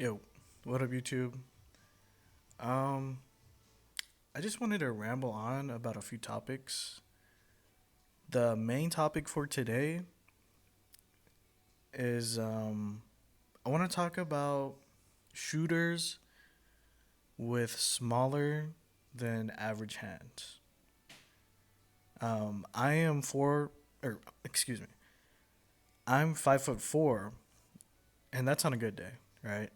Yo, what up, YouTube? Um, I just wanted to ramble on about a few topics. The main topic for today is I want to talk about shooters with smaller than average hands. I am excuse me, I'm 5'4", and that's on a good day, right?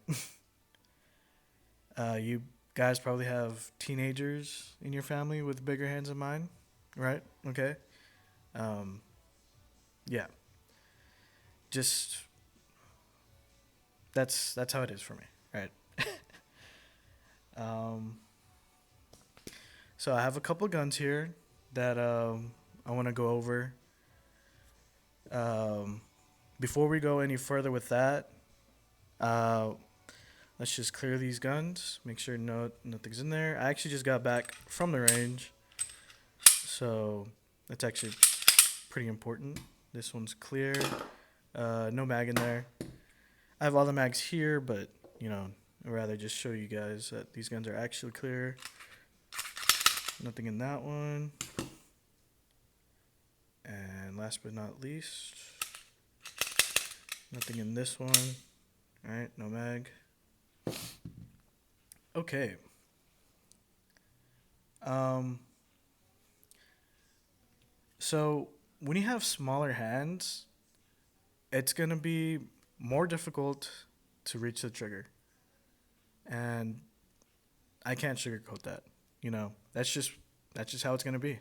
You guys probably have teenagers in your family with bigger hands than mine, right? Okay. Um, yeah, just that's how it is for me, right? Um, so I have a couple guns here that I want to go over. Um, Before we go any further with that, uh, let's just clear these guns. Make sure nothing's in there. I actually just got back from the range, so that's actually pretty important. This one's clear. No mag in there. I have all the mags here, but I'd rather just show you guys that these guns are actually clear. Nothing in that one. And last but not least, nothing in this one. Alright, no mag. Okay. Um, so when you have smaller hands, it's gonna be more difficult to reach the trigger. And I can't sugarcoat that. That's just how it's gonna be.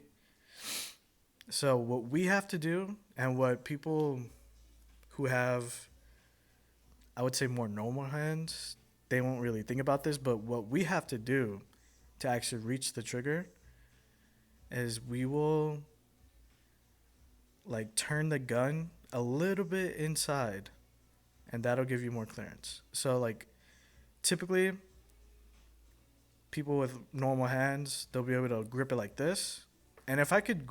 So what we have to do, and what people who have, I would say, more normal hands, they won't really think about this, but what we have to do to actually reach the trigger is we will like turn the gun a little bit inside, and that'll give you more clearance. So like typically people with normal hands, they'll be able to grip it like this. And if I could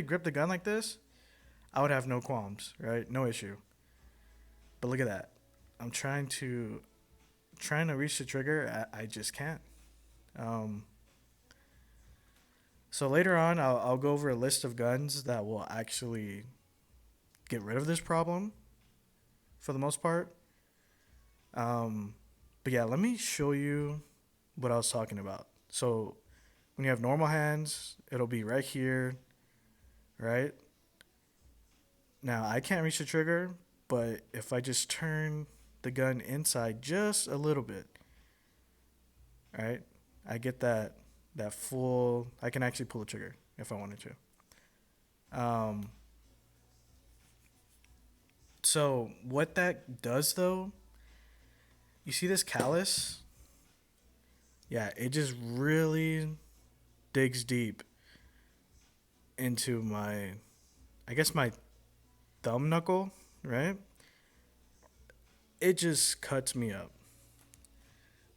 grip the gun like this, I would have no qualms, right? No issue. But look at that. I'm trying to reach the trigger. I just can't. Um, so later on, I'll go over a list of guns that will actually get rid of this problem for the most part. Um, but yeah, let me show you what I was talking about. So when you have normal hands, it'll be right here, right? Now I can't reach the trigger, but if I just turn the gun inside just a little bit, right? I get that full. I can actually pull the trigger if I wanted to. So what that does though, you see this callus? Yeah, it just really digs deep into I guess my thumb knuckle, right? It just cuts me up.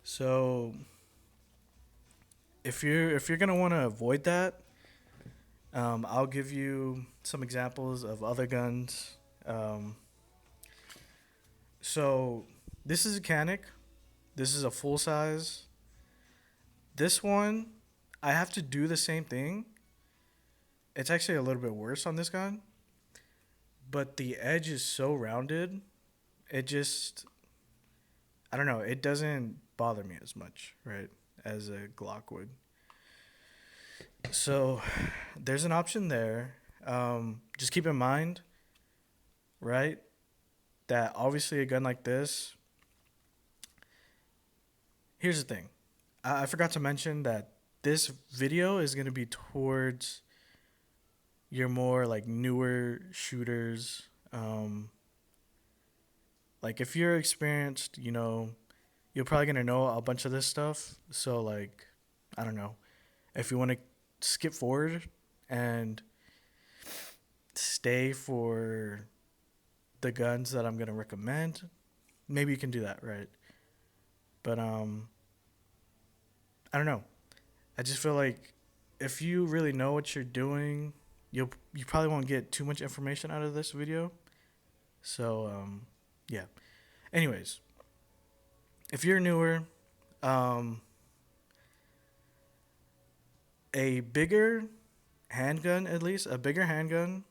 So if you're gonna want to avoid that, I'll give you some examples of other guns. Um, so this is a Canic. This is a full size. This one, I have to do the same thing. It's actually a little bit worse on this gun, but the edge is so rounded. It just, I don't know. It doesn't bother me as much, right, as a Glock would. So there's an option there. Just keep in mind, right, that obviously a gun like this. Here's the thing. I forgot to mention that this video is going to be towards your more like newer shooters. Like if you're experienced, you're probably going to know a bunch of this stuff. So like, I don't know. If you want to skip forward and stay for the guns that I'm going to recommend, maybe you can do that, right? But I don't know. I just feel like if you really know what you're doing, you probably won't get too much information out of this video. So yeah. Anyways, if you're newer, um, a bigger handgun, at least a bigger handgun,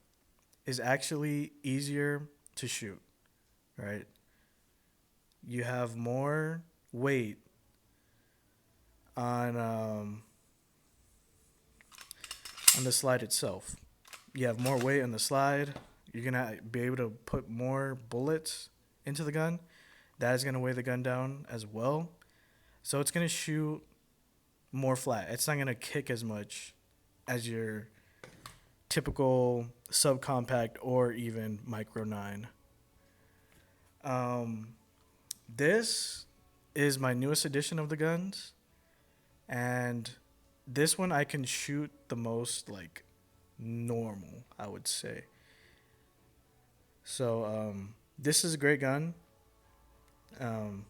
is actually easier to shoot. Right? You have more weight on on the slide itself. You have more weight on the slide. You're gonna be able to put more bullets into the gun. That is gonna weigh the gun down as well. So it's gonna shoot more flat. It's not gonna kick as much as your typical subcompact or even micro 9. Um, this is my newest edition of the guns, and this one I can shoot the most like normal, I would say. So this is a great gun. Um,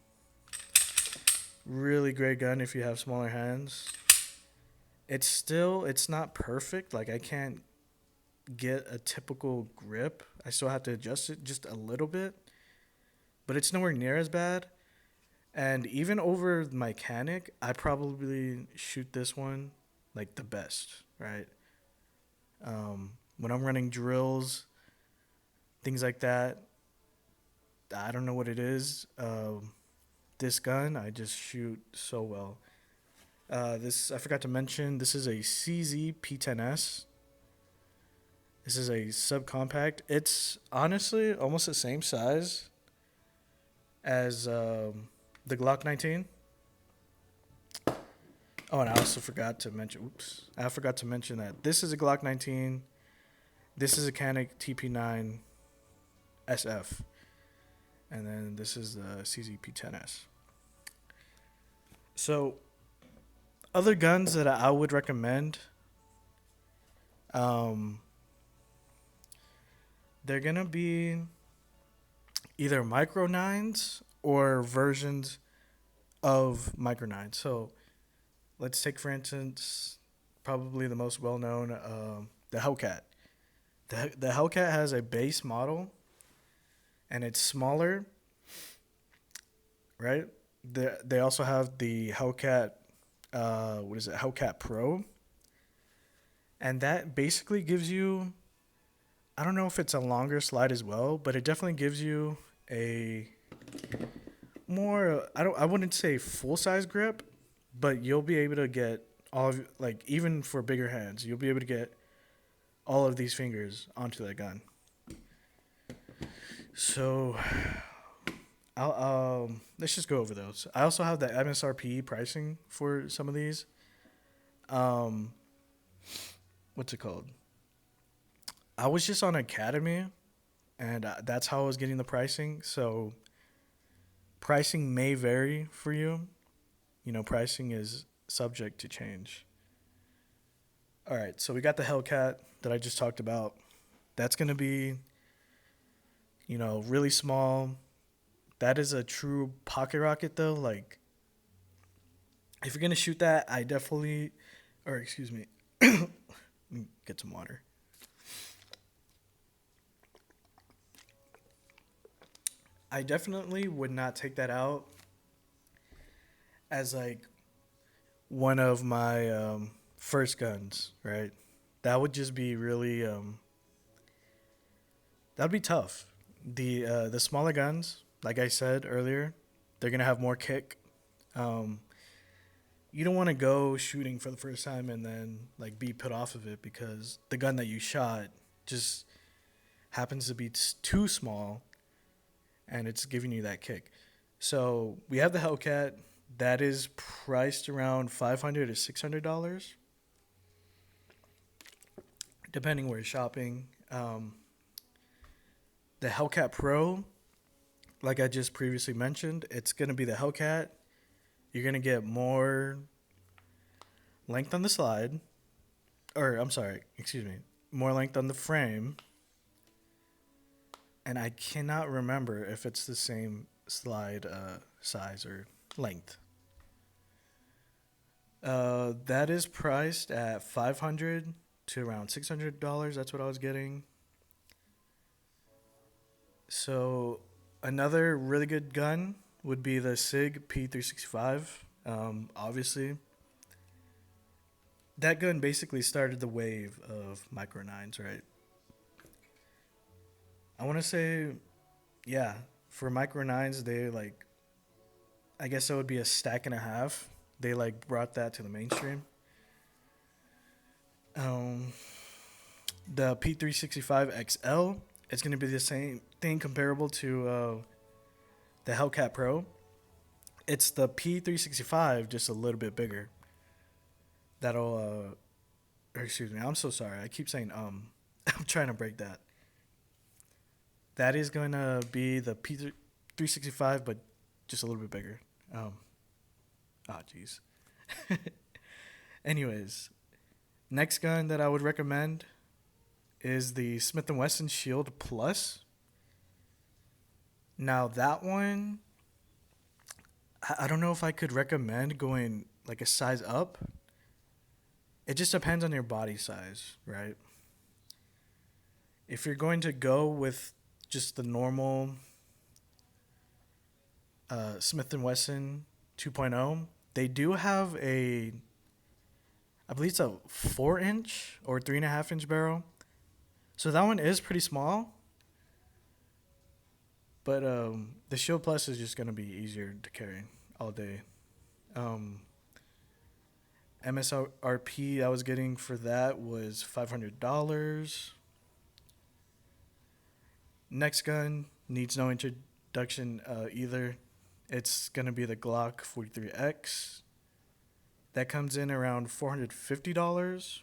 really great gun if you have smaller hands. It's not perfect. Like I can't get a typical grip. I still have to adjust it just a little bit, but it's nowhere near as bad. And even over my Canic, I probably shoot this one like the best, right? When I'm running drills, things like that, I don't know what it is. This gun, I just shoot so well. This I forgot to mention. This is a CZ P10S. This is a subcompact. It's honestly almost the same size as the Glock 19. Oh, and I also forgot to mention. Oops, I forgot to mention that this is a Glock 19. This is a Canic TP9 SF, and then this is the CZ P10S. So, other guns that I would recommend, um, they're gonna be either micro nines or versions of micro nines. So, let's take for instance, probably the most well known, the Hellcat. The Hellcat has a base model, and it's smaller, right? They also have the Hellcat, what is it? Hellcat Pro, and that basically gives you, I don't know if it's a longer slide as well, but it definitely gives you a more, I wouldn't say full size grip, but you'll be able to get all of, like, even for bigger hands, you'll be able to get all of these fingers onto that gun. So let's just go over those. I also have the MSRP pricing for some of these. Um what's it called? I was just on Academy, and that's how I was getting the pricing. So pricing may vary for you. You know, pricing is subject to change. All right, so we got the Hellcat that I just talked about. That's going to be, you know, really small. That is a true pocket rocket, though. Like, if you're going to shoot that, I definitely, or excuse me, let me get some water. I definitely would not take that out as like one of my first guns, right? That would just be really that'd be tough. The smaller guns, like I said earlier, they're gonna have more kick. Um, you don't want to go shooting for the first time and then like be put off of it because the gun that you shot just happens to be too small and it's giving you that kick. So we have the Hellcat that is priced around $500 to $600, depending where you're shopping. The Hellcat Pro, like I just previously mentioned, it's gonna be the Hellcat. You're gonna get more length on the slide, or I'm sorry, excuse me, more length on the frame. And I cannot remember if it's the same slide size or length. That is priced at $500 to around $600. That's what I was getting. So another really good gun would be the SIG P365. Obviously, that gun basically started the wave of micro nines, right? I want to say, yeah, for micro nines, they like, I guess that would be a stack and a half. They like brought that to the mainstream. Um, the P365 XL, it's going to be the same thing comparable to the Hellcat Pro. It's the P365, just a little bit bigger. That'll, or excuse me, I'm so sorry. I keep saying I'm trying to break that. That is going to be the P365, but just a little bit bigger. Jeez. Anyways, next gun that I would recommend is the Smith & Wesson Shield Plus. Now that one, I don't know if I could recommend going like a size up. It just depends on your body size, right? If you're going to go with just the normal Smith & Wesson 2.0, they do have I believe it's a 4-inch or 3.5-inch barrel. So that one is pretty small. But the Shield Plus is just going to be easier to carry all day. MSRP I was getting for that was $500. Next gun needs no introduction either. It's going to be the Glock 43X. That comes in around $450.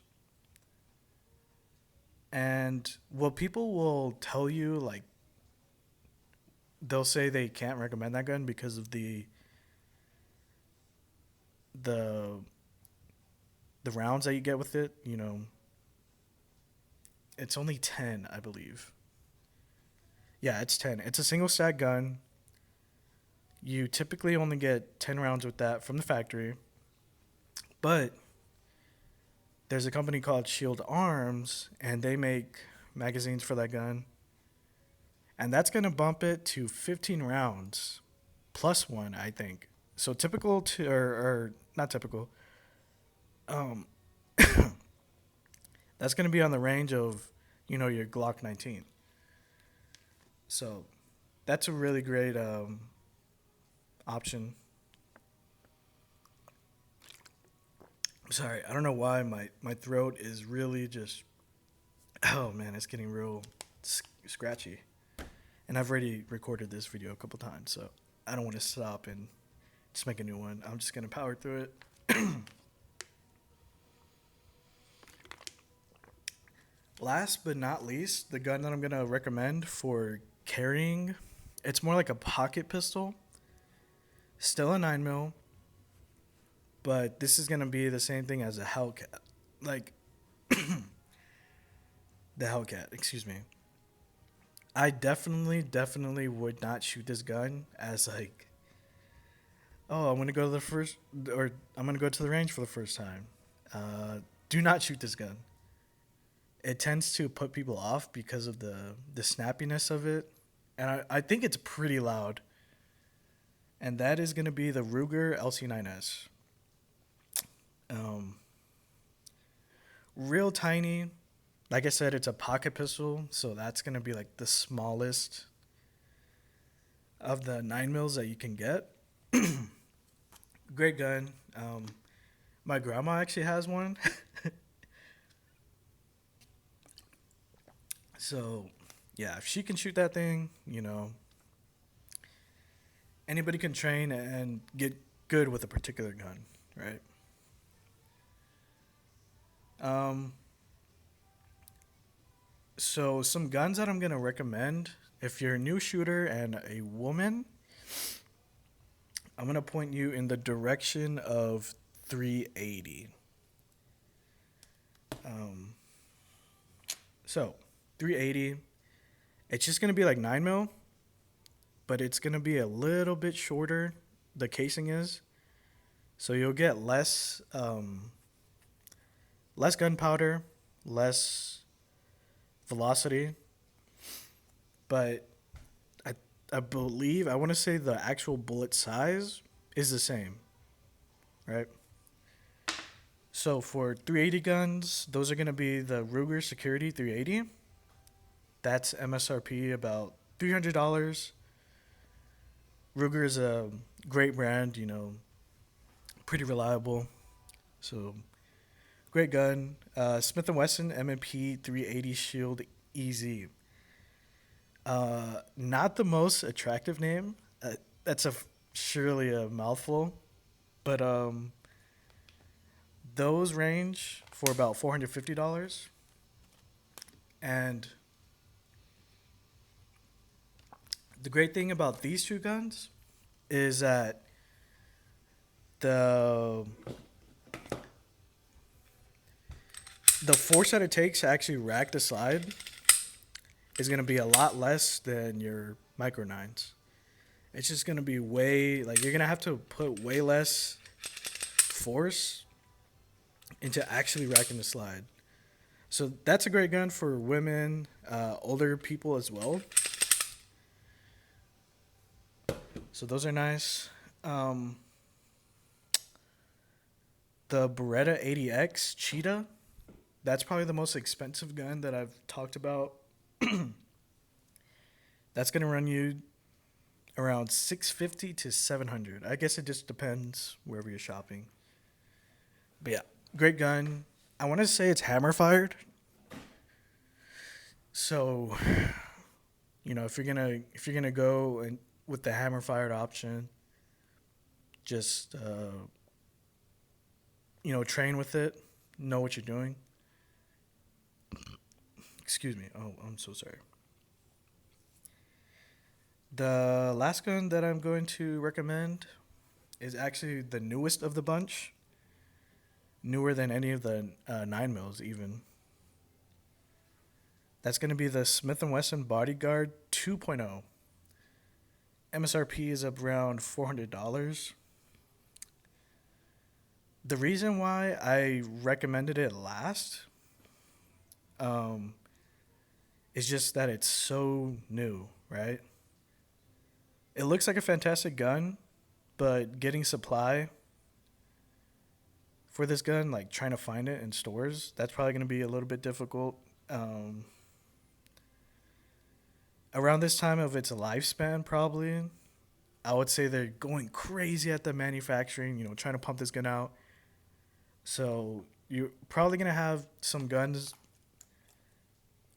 And what people will tell you, like, they'll say they can't recommend that gun because of the rounds that you get with it. You know, it's only 10, I believe. Yeah, it's 10. It's a single stack gun. You typically only get 10 rounds with that from the factory. But there's a company called Shield Arms, and they make magazines for that gun. And that's going to bump it to 15 rounds plus one, I think. So typical to, or not typical. That's going to be on the range of, your Glock 19. So that's a really great option. I'm sorry, I don't know why my throat is really just, oh man, it's getting real scratchy. And I've already recorded this video a couple times, so I don't want to stop and just make a new one. I'm just going to power through it. Last but not least, the gun that I'm going to recommend for carrying, it's more like a pocket pistol. Still a 9mm, but this is going to be the same thing as a Hellcat. Like, the Hellcat, excuse me. I definitely would not shoot this gun as like, oh, I'm going to go to I'm going to go to the range for the first time. Do not shoot this gun. It tends to put people off because of the snappiness of it. And I think it's pretty loud. And that is going to be the Ruger LC9S. Real tiny. Like I said, it's a pocket pistol. So that's going to be like the smallest of the 9mm that you can get. Great gun. My grandma actually has one. So, yeah, if she can shoot that thing, anybody can train and get good with a particular gun, right? So some guns that I'm going to recommend, if you're a new shooter and a woman, I'm going to point you in the direction of 380. So 380, it's just going to be like 9mm, but it's going to be a little bit shorter, the casing is. So you'll get less gunpowder, less velocity, but I want to say the actual bullet size is the same, right? So for 380 guns, those are going to be the Ruger Security 380. That's MSRP about $300. Ruger is a great brand, pretty reliable. So great gun. Smith and Wesson M&P 380 Shield EZ. Not the most attractive name. That's surely a mouthful, but those range for about $450. And the great thing about these two guns is that the the force that it takes to actually rack the slide is going to be a lot less than your micro nines. It's just going to be you're going to have to put way less force into actually racking the slide. So that's a great gun for women, older people as well. So those are nice. The Beretta 80X Cheetah, that's probably the most expensive gun that I've talked about. That's going to run you around $650 to $700. I guess it just depends wherever you're shopping. But yeah, great gun. I want to say it's hammer fired. So, if you're gonna go and with the hammer fired option, just train with it, know what you're doing. Excuse me. Oh, I'm so sorry. The last gun that I'm going to recommend is actually the newest of the bunch. Newer than any of the 9mm even. That's going to be the Smith & Wesson Bodyguard 2.0. MSRP is up around $400. The reason why I recommended it last is just that it's so new, right? It looks like a fantastic gun, but getting supply for this gun, like trying to find it in stores, that's probably going to be a little bit difficult. Around this time of its lifespan, probably, I would say they're going crazy at the manufacturing, trying to pump this gun out. So you're probably going to have some guns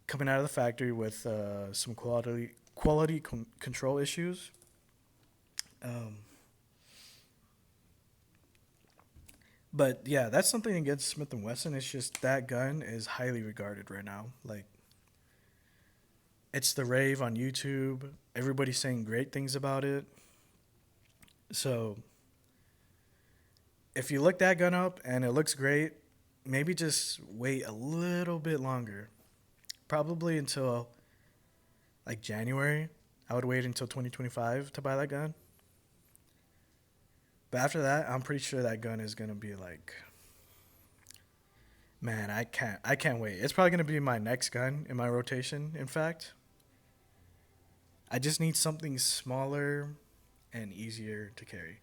coming out of the factory with some quality control issues. But yeah, that's something against Smith & Wesson. It's just that gun is highly regarded right now. Like, it's the rave on YouTube. Everybody's saying great things about it. So if you look that gun up and it looks great, maybe just wait a little bit longer. Probably until like January. I would wait until 2025 to buy that gun. But after that, I'm pretty sure that gun is gonna be like, man, I can't wait. It's probably gonna be my next gun in my rotation. In fact, I just need something smaller and easier to carry.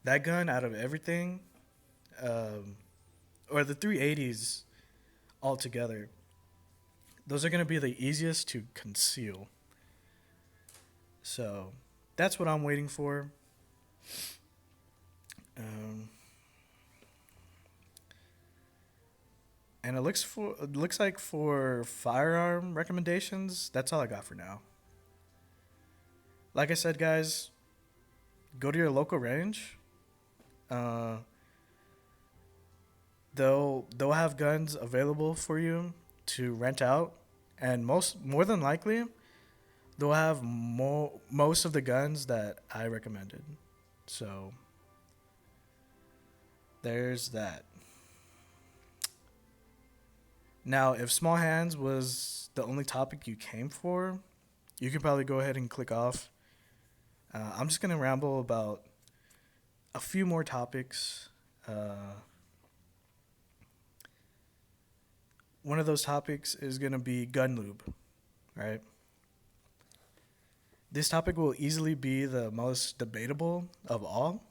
That gun, out of everything, or the 380s altogether, those are gonna be the easiest to conceal. So that's what I'm waiting for. And it looks like for firearm recommendations, that's all I got for now. Like I said, guys, go to your local range. They'll have guns available for you to rent out, and more than likely, they'll have most of the guns that I recommended. So there's that. Now, if small hands was the only topic you came for, you could probably go ahead and click off. I'm just going to ramble about a few more topics. One of those topics is going to be gun lube, right? This topic will easily be the most debatable of all.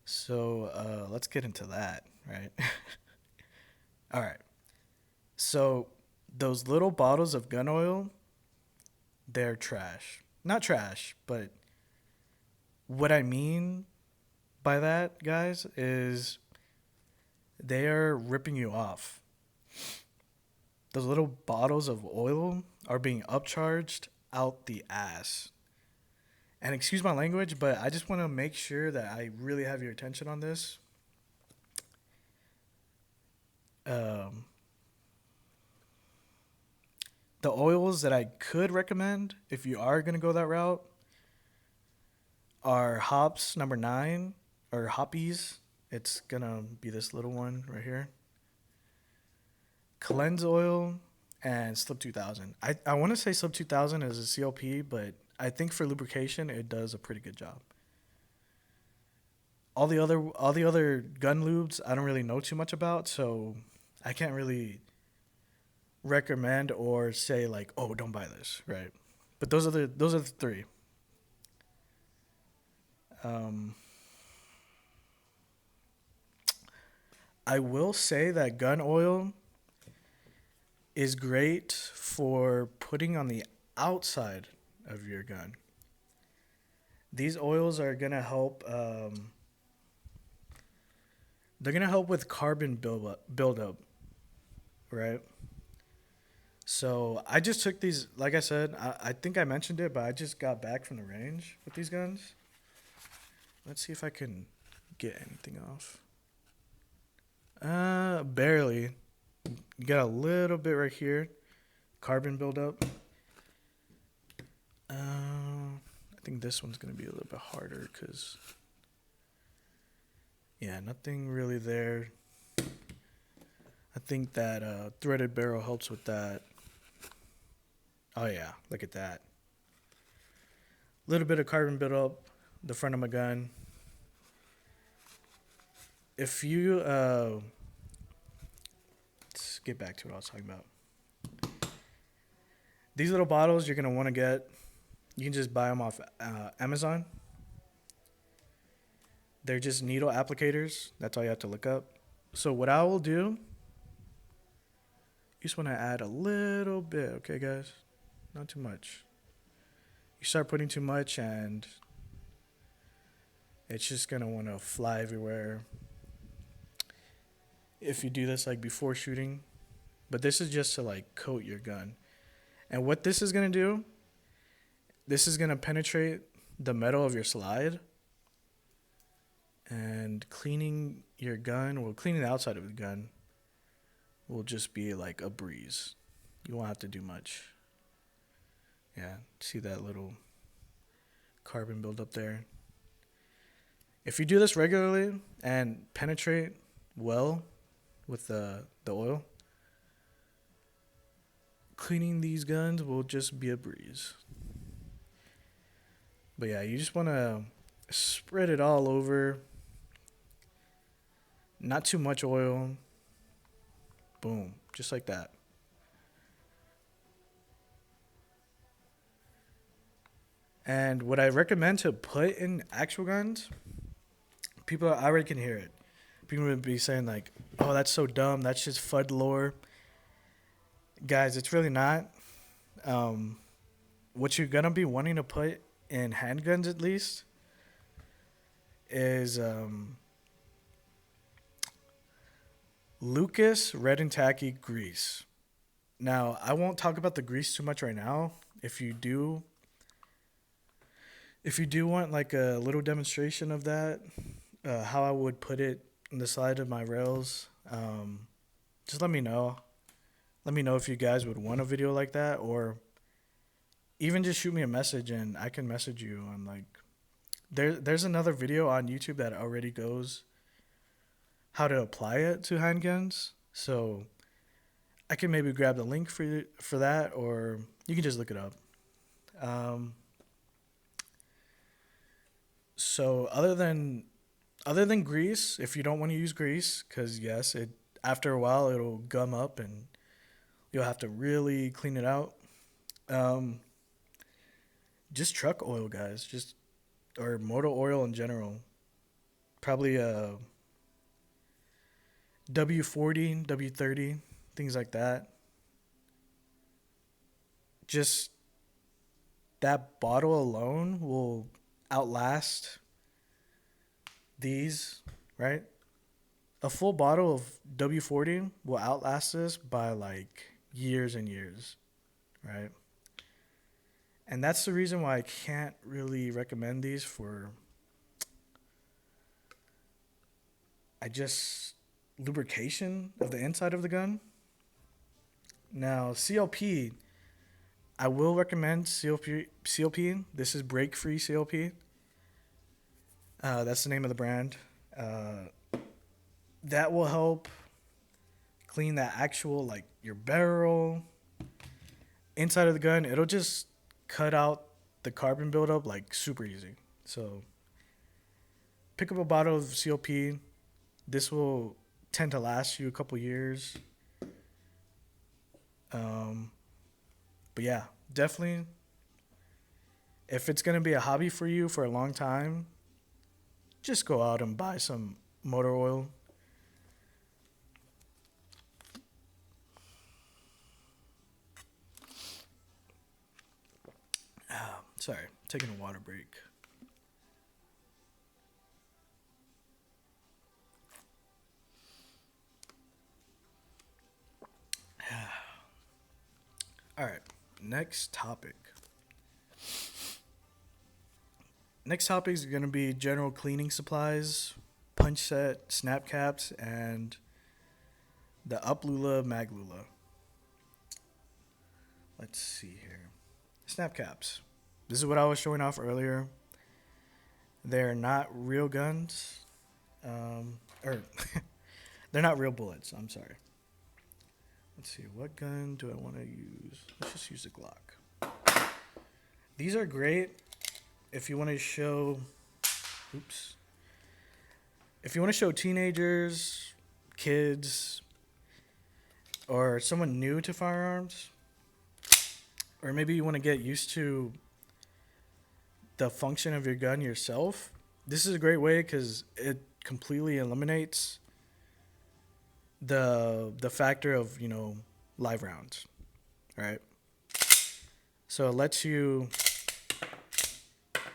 So let's get into that, right? All right. So those little bottles of gun oil, they're trash. Not trash, but what I mean by that, guys, is they are ripping you off. Those little bottles of oil are being upcharged out the ass. And excuse my language, but I just want to make sure that I really have your attention on this. Um, the oils that I could recommend if you are going to go that route are hops number 9 or hoppies. It's going to be this little one right here. Cleanse oil and Slip 2000. I want to say Slip 2000 is a CLP, but I think for lubrication it does a pretty good job. All the other gun lubes I don't really know too much about, so I can't really recommend or say like, oh, don't buy this, right? But those are the three. Um, I will say that gun oil is great for putting on the outside of your gun. These oils are gonna help. They're gonna help with carbon buildup, right? So I just took these. Like I said, I think I mentioned it, but I just got back from the range with these guns. Let's see if I can get anything off. Barely. You got a little bit right here, carbon buildup. I think this one's gonna be a little bit harder because, yeah, nothing really there. I think that threaded barrel helps with that. Oh yeah, look at that. A little bit of carbon buildup, the front of my gun. If you let's get back to what I was talking about. These little bottles you're gonna want to get. You can just buy them off Amazon. They're just needle applicators. That's all you have to look up. So what I will do, you just want to add a little bit, okay, guys? Not too much. You start putting too much and it's just gonna want to fly everywhere. If you do this like before shooting, but this is just to like coat your gun. And what this is gonna do, this is gonna penetrate the metal of your slide, and cleaning your gun, well, cleaning the outside of the gun will just be like a breeze. You won't have to do much. Yeah, see that little carbon buildup there? If you do this regularly and penetrate well with the oil, cleaning these guns will just be a breeze. But yeah, you just want to spread it all over. Not too much oil. Boom, just like that. And what I recommend to put in actual guns, people already can hear it. People would be saying like, oh, that's so dumb. That's just FUD lore. Guys, it's really not. What you're going to be wanting to put in handguns at least is Lucas Red and Tacky grease. Now, I won't talk about the grease too much right now. If you do want like a little demonstration of that, how I would put it in the side of my rails, just let me know. Let me know if you guys would want a video like that, or even just shoot me a message and I can message you on like, there's another video on YouTube that already goes how to apply it to handguns. So I can maybe grab the link for that, or you can just look it up. So other than grease, if you don't want to use grease, because yes, it after a while it'll gum up and you'll have to really clean it out. just truck oil, guys. Just or motor oil in general. Probably W40, W30, things like that. Just that bottle alone will outlast these, right? A full bottle of W40 will outlast this by like years and years, right? And that's the reason why I can't really recommend these for I just lubrication of the inside of the gun. Now, CLP, I will recommend CLP. CLP. This is break free CLP. That's the name of the brand. Uh, that will help clean that actual like your barrel inside of the gun. It'll just cut out the carbon buildup like super easy. So pick up a bottle of CLP. This will tend to last you a couple years. Um, but yeah, definitely. If it's gonna be a hobby for you for a long time, just go out and buy some motor oil. Sorry, taking a water break. All right, next topic. Next topic is going to be general cleaning supplies, punch set, snap caps, and the Uplula Maglula. Let's see here. Snap caps. This is what I was showing off earlier. They're not real guns. Or they're not real bullets. I'm sorry. Let's see. What gun do I want to use? Let's just use a Glock. These are great if you want to show. Oops. If you want to show teenagers, kids, or someone new to firearms, or maybe you want to get used to the function of your gun yourself, this is a great way because it completely eliminates the factor of live rounds, right? So it lets you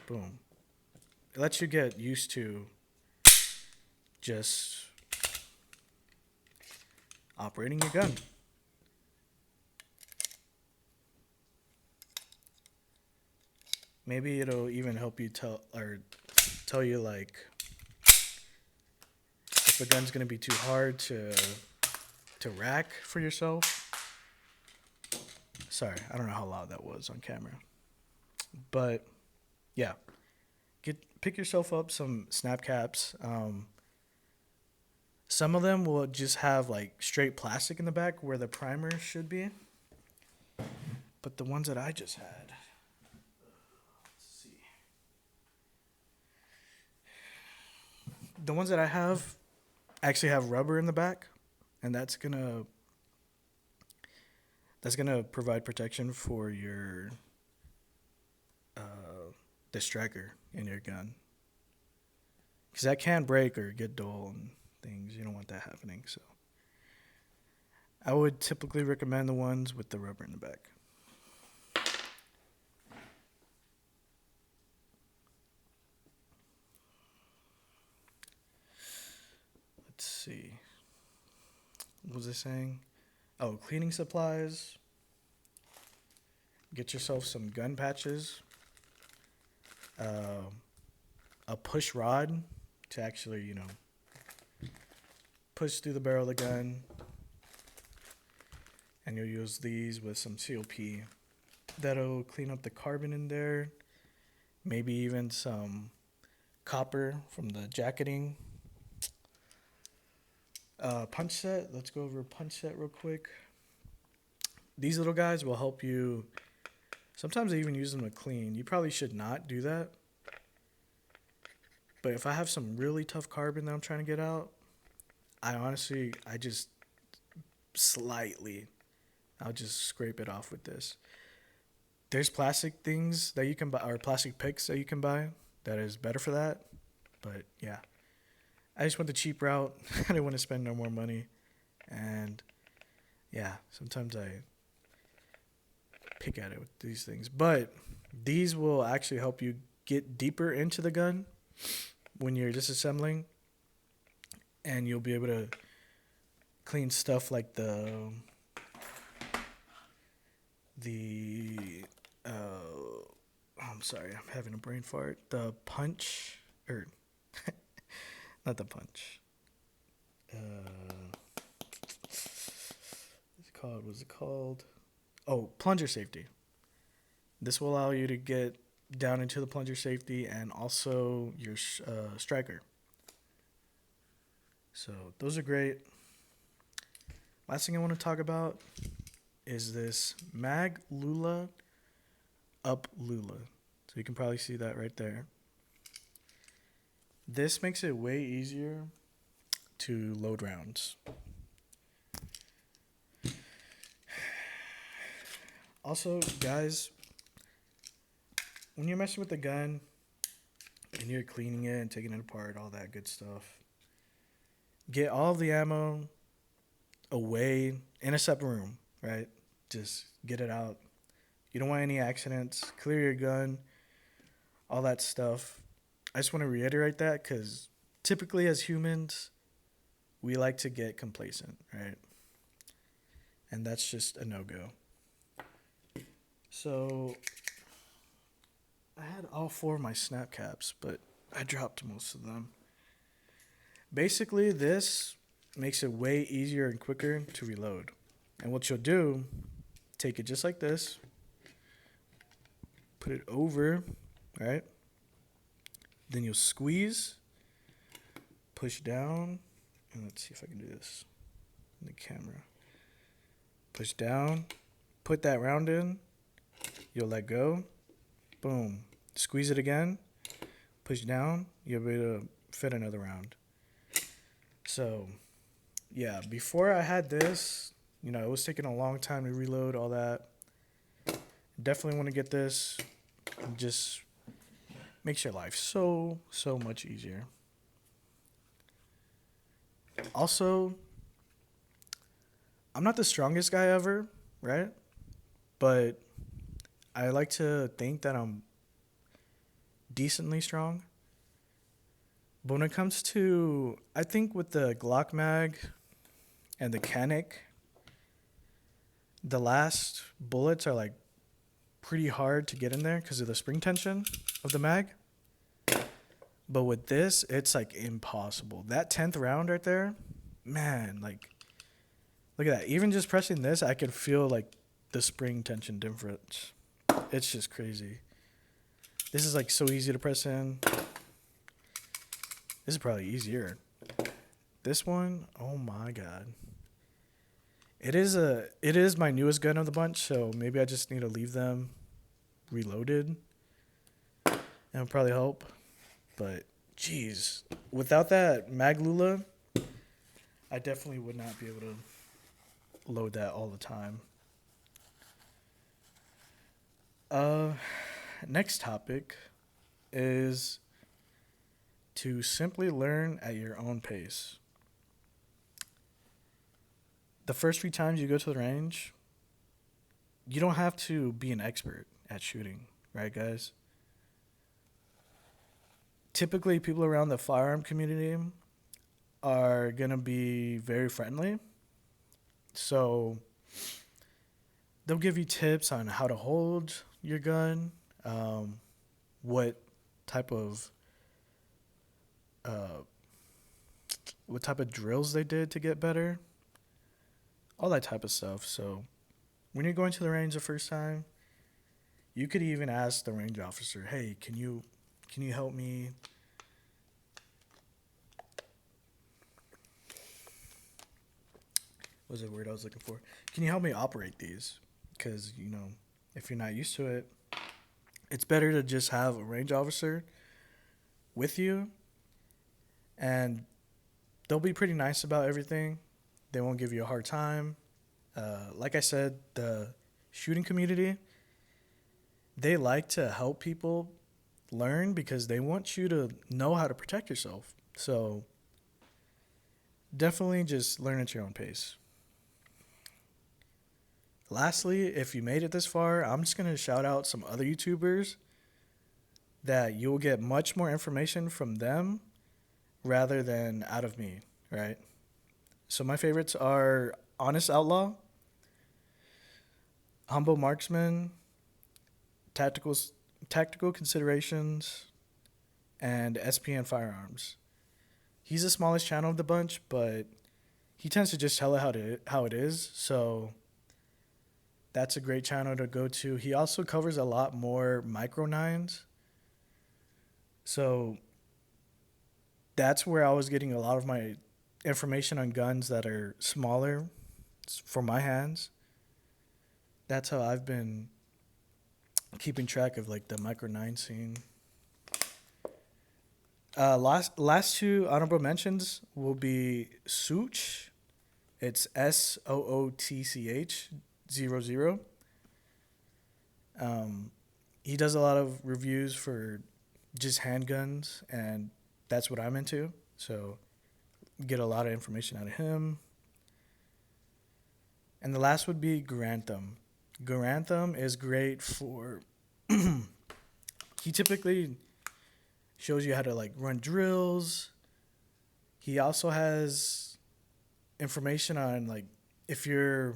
boom. It lets you get used to just operating your gun. Maybe it'll even help you tell you like if the gun's gonna be too hard to rack for yourself. Sorry, I don't know how loud that was on camera, but yeah, pick yourself up some snap caps. Some of them will just have like straight plastic in the back where the primer should be, but the ones that I just had. The ones that I have actually have rubber in the back, and that's gonna provide protection for your the striker in your gun, because that can break or get dull and things. You don't want that happening. So I would typically recommend the ones with the rubber in the back. Let's see. What was I saying? Oh, cleaning supplies. Get yourself some gun patches. A push rod to actually, push through the barrel of the gun. And you'll use these with some COP. That'll clean up the carbon in there. Maybe even some copper from the jacketing. Punch set. Let's go over punch set real quick. These little guys will help you. Sometimes I even use them to clean. You probably should not do that. But if I have some really tough carbon that I'm trying to get out, I just slightly, I'll just scrape it off with this. There's plastic things that you can buy, or plastic picks that you can buy that is better for that. But yeah, I just went the cheap route. I didn't want to spend no more money. And yeah, sometimes I pick at it with these things. But these will actually help you get deeper into the gun when you're disassembling. And you'll be able to clean stuff like I'm sorry, I'm having a brain fart. The punch, or not the punch. What's it called? Oh, plunger safety. This will allow you to get down into the plunger safety and also your striker. So those are great. Last thing I want to talk about is this Mag Lula Up Lula. So you can probably see that right there. This makes it way easier to load rounds. Also, guys, when you're messing with the gun and you're cleaning it and taking it apart, all that good stuff, get all of the ammo away in a separate room, right? Just get it out. You don't want any accidents. Clear your gun, all that stuff. I just want to reiterate that because typically as humans, we like to get complacent, right? And that's just a no-go. So I had all 4 of my snap caps, but I dropped most of them. Basically, this makes it way easier and quicker to reload. And what you'll do, take it just like this, put it over, right? Then you'll squeeze, push down, and let's see if I can do this in the camera. Push down, put that round in, you'll let go, boom. Squeeze it again, push down, you'll be able to fit another round. So, yeah, before I had this, it was taking a long time to reload all that. Definitely want to get this. It just makes your life so much easier. Also, I'm not the strongest guy ever, right? But I like to think that I'm decently strong. But when it comes to, I think with the Glock mag and the Canic, the last bullets are like pretty hard to get in there because of the spring tension of the mag. But with this, it's like impossible. That 10th round right there, man, like, look at that. Even just pressing this, I can feel like the spring tension difference. It's just crazy. This is like so easy to press in. This is probably easier. This one, oh my god. It is my newest gun of the bunch, so maybe I just need to leave them reloaded. And it'll probably help. But jeez, without that Maglula, I definitely would not be able to load that all the time. Next topic is to simply learn at your own pace. The first few times you go to the range, you don't have to be an expert at shooting, right, guys? Typically, people around the firearm community are going to be very friendly. So they'll give you tips on how to hold your gun, what type of drills they did to get better, all that type of stuff. So when you're going to the range the first time, you could even ask the range officer, hey, can you help me what was the word I was looking for? Can you help me operate these? Because, if you're not used to it, it's better to just have a range officer with you, and they'll be pretty nice about everything. They won't give you a hard time. Like I said, the shooting community they like to help people learn because they want you to know how to protect yourself. So definitely just learn at your own pace. Lastly, if you made it this far, I'm just going to shout out some other YouTubers that you'll get much more information from them rather than out of me, right? So my favorites are Honest Outlaw, Humble Marksman, Tactical Tactical Considerations, and SPN Firearms. He's the smallest channel of the bunch, but he tends to just tell it how it is. So that's a great channel to go to. He also covers a lot more micro nines. So that's where I was getting a lot of my information on guns that are smaller for my hands. That's how I've been keeping track of like the micro nine scene. Last two honorable mentions will be Such. It's SOOTCH 00. He does a lot of reviews for just handguns, and that's what I'm into. So get a lot of information out of him. And the last would be Grantham. Grantham is great for. He typically shows you how to like run drills. He also has information on like if you're,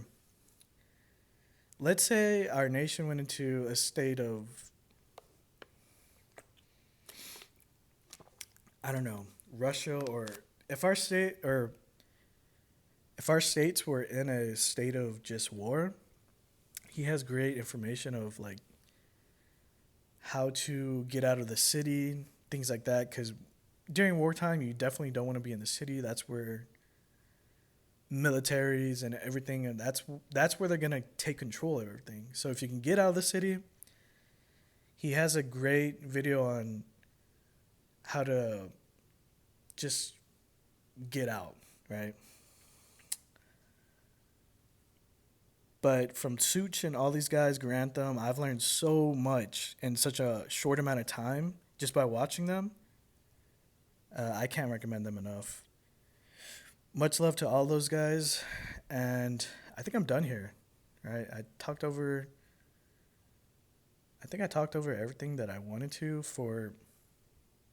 let's say our nation went into a state of, I don't know, Russia, or if our state or if our states were in a state of just war, he has great information of like how to get out of the city, things like that. Because during wartime, you definitely don't want to be in the city. That's where militaries and everything, and that's where they're gonna take control of everything. So if you can get out of the city, he has a great video on how to just get out, right? But from Such and all these guys, Grantham, I've learned so much in such a short amount of time just by watching them. I can't recommend them enough. Much love to all those guys, and I think I'm done here. Right? I think I talked over everything that I wanted to for,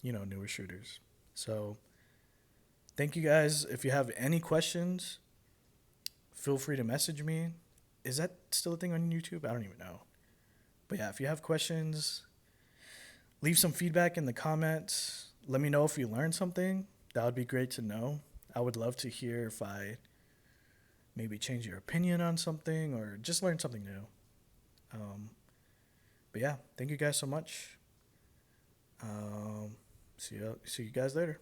newer shooters. So thank you guys. If you have any questions, feel free to message me. Is that still a thing on YouTube? I don't even know. But yeah, if you have questions, leave some feedback in the comments. Let me know if you learned something. That would be great to know. I would love to hear if I maybe change your opinion on something or just learn something new. But yeah, thank you guys so much. See you guys later.